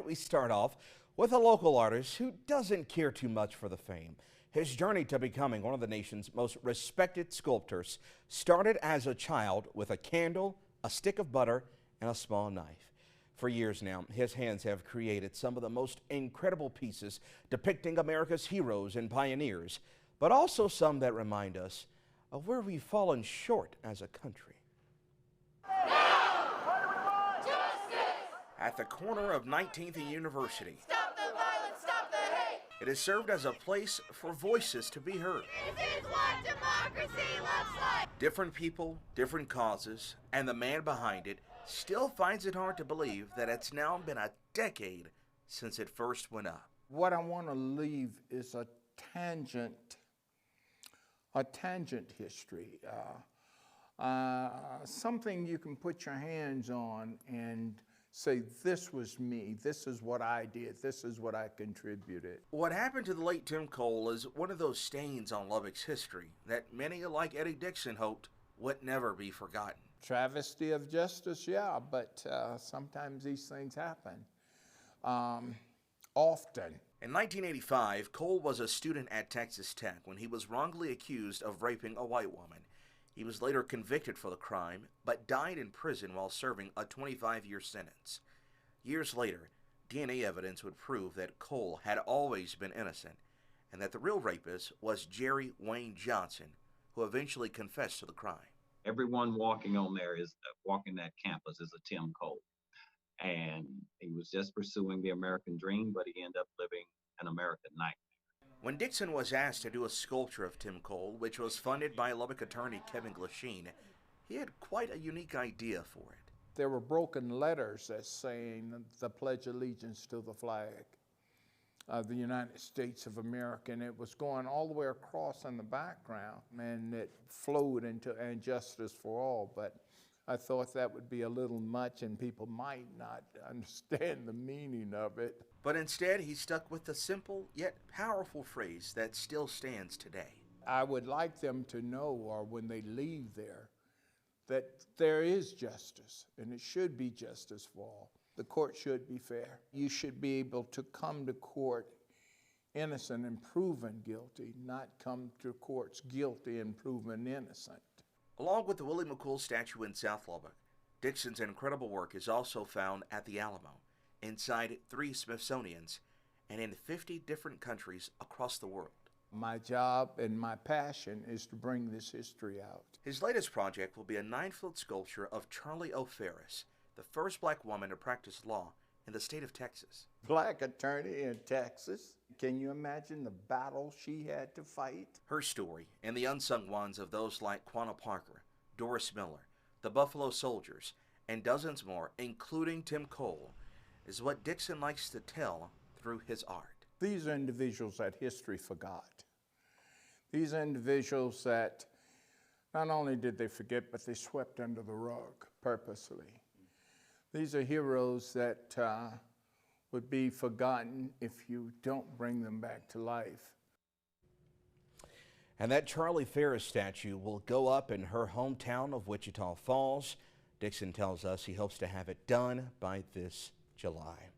we start off with a local artist who doesn't care too much for the fame. His journey to becoming one of the nation's most respected sculptors started as a child with a candle, a stick of butter, and a small knife. For years now, his hands have created some of the most incredible pieces depicting America's heroes and pioneers, but also some that remind us of where we've fallen short as a country. At the corner of 19th and University, Stop the violence, stop the hate! it has served as a place for voices to be heard. This is what democracy looks like! Different people, different causes, and the man behind it still finds it hard to believe that it's now been a decade since it first went up. What I want to leave is a tangent history, something you can put your hands on and say, this was me, this is what I did, this is what I contributed. What happened to the late Tim Cole is one of those stains on Lubbock's history that many, like Eddie Dixon, hoped would never be forgotten. Travesty of justice, yeah, but sometimes these things happen, often. In 1985, Cole was a student at Texas Tech when he was wrongly accused of raping a white woman. He was later convicted for the crime, but died in prison while serving a 25-year sentence. Years later, DNA evidence would prove that Cole had always been innocent, and that the real rapist was Jerry Wayne Johnson, who eventually confessed to the crime. Everyone walking on there walking that campus is a Tim Cole. And he was just pursuing the American dream, but he ended up living an American nightmare. When Dixon was asked to do a sculpture of Tim Cole, which was funded by Lubbock attorney Kevin Glasheen, he had quite a unique idea for it. There were broken letters that saying the Pledge of Allegiance to the flag of the United States of America, and it was going all the way across in the background, and it flowed into "and justice for all," but I thought that would be a little much and people might not understand the meaning of it. But instead, he stuck with the simple yet powerful phrase that still stands today. I would like them to know, or when they leave there, that there is justice, and it should be justice for all. The court should be fair. You should be able to come to court innocent and proven guilty, not come to courts guilty and proven innocent. Along with the Willie McCool statue in South Lubbock, Dixon's incredible work is also found at the Alamo, inside 3 Smithsonians, and in 50 different countries across the world. My job and my passion is to bring this history out. His latest project will be a 9-foot sculpture of Charlie O. Ferris, the first black woman to practice law in the state of Texas. Black attorney in Texas. Can you imagine the battle she had to fight? Her story, and the unsung ones of those like Quanah Parker, Doris Miller, the Buffalo Soldiers, and dozens more, including Tim Cole, is what Dixon likes to tell through his art. These are individuals that history forgot. These are individuals that not only did they forget, but they swept under the rug purposely. These are heroes that would be forgotten if you don't bring them back to life. And that Charlie Ferris statue will go up in her hometown of Wichita Falls. Dixon tells us he hopes to have it done by this July.